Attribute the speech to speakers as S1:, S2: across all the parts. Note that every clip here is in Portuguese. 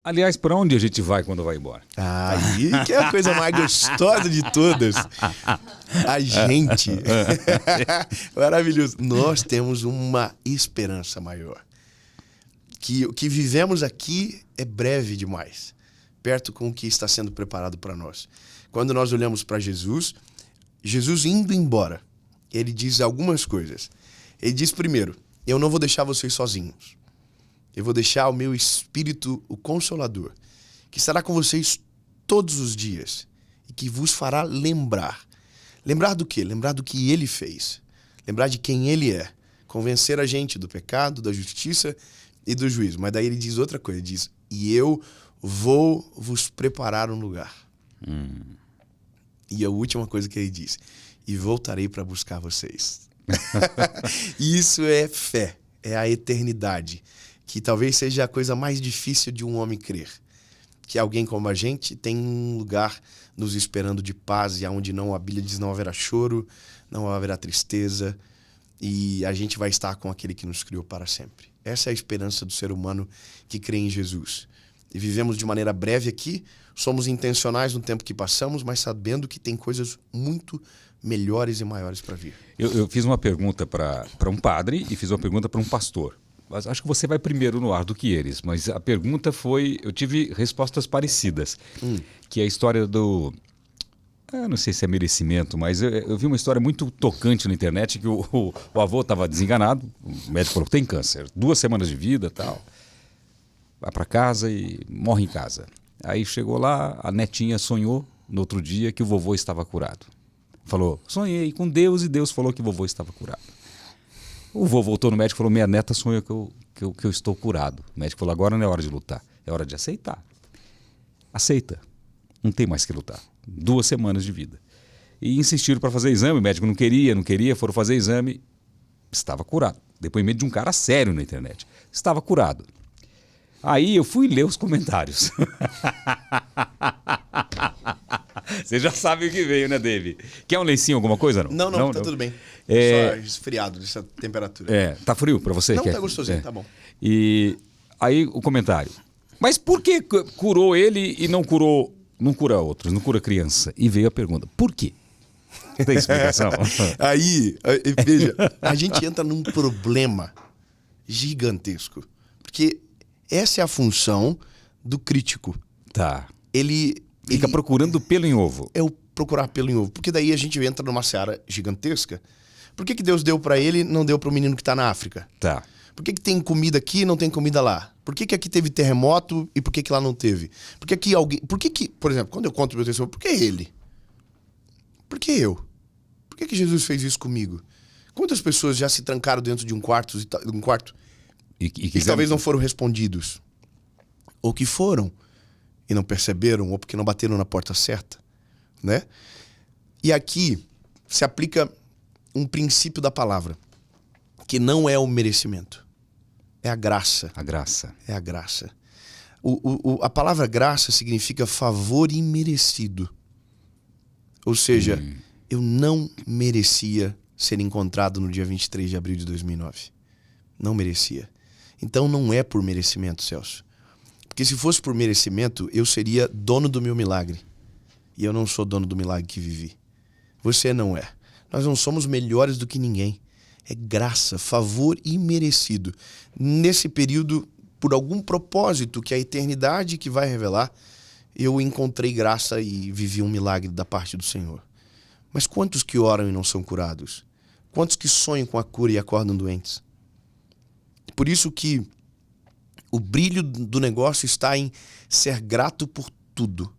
S1: Aliás, para onde a gente vai quando vai embora?
S2: Aí que é a coisa mais gostosa de todas. A gente. Maravilhoso. Nós temos uma esperança maior. Que o que vivemos aqui é breve demais, perto com o que está sendo preparado para nós. Quando nós olhamos para Jesus, Jesus indo embora, ele diz algumas coisas. Ele diz primeiro, eu não vou deixar vocês sozinhos. Eu vou deixar o meu Espírito, o Consolador, que estará com vocês todos os dias e que vos fará lembrar. Lembrar do quê? Lembrar do que Ele fez. Lembrar de quem Ele é. Convencer a gente do pecado, da justiça e do juízo. Mas daí ele diz outra coisa, ele diz, e eu vou vos preparar um lugar. E a última coisa que ele diz, e voltarei para buscar vocês. Isso é fé, é a eternidade, que talvez seja a coisa mais difícil de um homem crer. Que alguém como a gente tem um lugar nos esperando de paz, e onde não, a Bíblia diz, não haverá choro, não haverá tristeza, e a gente vai estar com aquele que nos criou para sempre. Essa é a esperança do ser humano que crê em Jesus. E vivemos de maneira breve aqui, somos intencionais no tempo que passamos, mas sabendo que tem coisas muito melhores e maiores para vir.
S1: Eu fiz uma pergunta para um padre e fiz uma pergunta para um pastor. Mas acho que você vai primeiro no ar do que eles, mas a pergunta foi... Eu tive respostas parecidas, que é a história do... Eu não sei se é merecimento, mas eu vi uma história muito tocante na internet que o avô estava desenganado, o médico falou que tem câncer, 2 semanas de vida e tal. Vai para casa e morre em casa. Aí chegou lá, a netinha sonhou no outro dia que o vovô estava curado. Falou, sonhei com Deus e Deus falou que o vovô estava curado. O vô voltou no médico e falou, minha neta sonhou que eu estou curado. O médico falou, agora não é hora de lutar, é hora de aceitar. Aceita, não tem mais que lutar. 2 semanas de vida. E insistiram para fazer exame, o médico não queria, foram fazer exame, estava curado. Depoimento de um cara sério na internet. Estava curado. Aí eu fui ler os comentários. Você já sabe o que veio, né, Dave? Quer um lencinho, alguma coisa?
S2: Não, tá tudo bem. Só esfriado dessa temperatura.
S1: Tá frio para você?
S2: Não, tá gostosinho, tá bom.
S1: E aí o comentário. Mas por que curou ele e não cura outros, não cura criança? E veio a pergunta, por quê? Tem explicação?
S2: Aí, veja, a gente entra num problema gigantesco. Porque essa é a função do crítico.
S1: Tá.
S2: Ele
S1: fica procurando pelo em ovo.
S2: É o procurar pelo em ovo. Porque daí a gente entra numa seara gigantesca. Por que Deus deu pra ele e não deu pro menino que tá na África?
S1: Tá.
S2: Por que tem comida aqui e não tem comida lá? Por que aqui teve terremoto e por que lá não teve? Por que aqui alguém... Por exemplo, quando eu conto meu testemunho, por que ele? Por que eu? Por que Jesus fez isso comigo? Quantas pessoas já se trancaram dentro de um quarto e talvez não foram respondidos? Ou que foram e não perceberam, ou porque não bateram na porta certa, né? E aqui se aplica um princípio da palavra, que não é o merecimento, é a graça.
S1: A graça.
S2: É a graça. A palavra graça significa favor imerecido. Ou seja, eu não merecia ser encontrado no dia 23 de abril de 2009. Não merecia. Então não é por merecimento, Celso. Porque se fosse por merecimento, eu seria dono do meu milagre. E eu não sou dono do milagre que vivi. Você não é. Nós não somos melhores do que ninguém. É graça, favor imerecido. Nesse período, por algum propósito que a eternidade que vai revelar, eu encontrei graça e vivi um milagre da parte do Senhor. Mas quantos que oram e não são curados? Quantos que sonham com a cura e acordam doentes? Por isso que o brilho do negócio está em ser grato por tudo.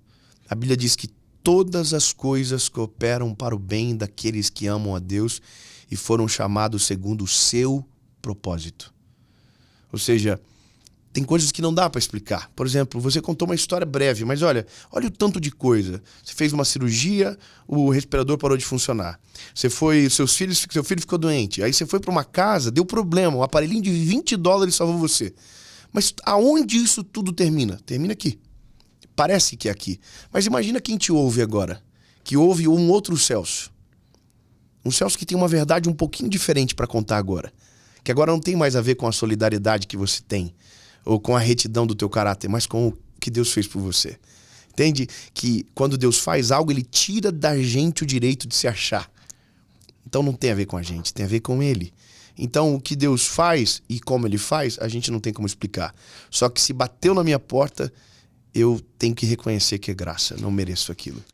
S2: A Bíblia diz que todas as coisas cooperam para o bem daqueles que amam a Deus e foram chamados segundo o seu propósito. Ou seja, tem coisas que não dá para explicar. Por exemplo, você contou uma história breve, mas olha o tanto de coisa. Você fez uma cirurgia, o respirador parou de funcionar. Seu filho ficou doente. Aí você foi para uma casa, deu problema, um aparelhinho de $20 salvou você. Mas aonde isso tudo termina? Termina aqui. Parece que é aqui. Mas imagina quem te ouve agora. Que ouve um outro Celso. Um Celso que tem uma verdade um pouquinho diferente para contar agora. Que agora não tem mais a ver com a solidariedade que você tem. Ou com a retidão do teu caráter. Mas com que Deus fez por você. Entende? Que quando Deus faz algo, ele tira da gente o direito de se achar. Então não tem a ver com a gente, tem a ver com ele. Então o que Deus faz e como ele faz, a gente não tem como explicar. Só que se bateu na minha porta, eu tenho que reconhecer que é graça, não mereço aquilo.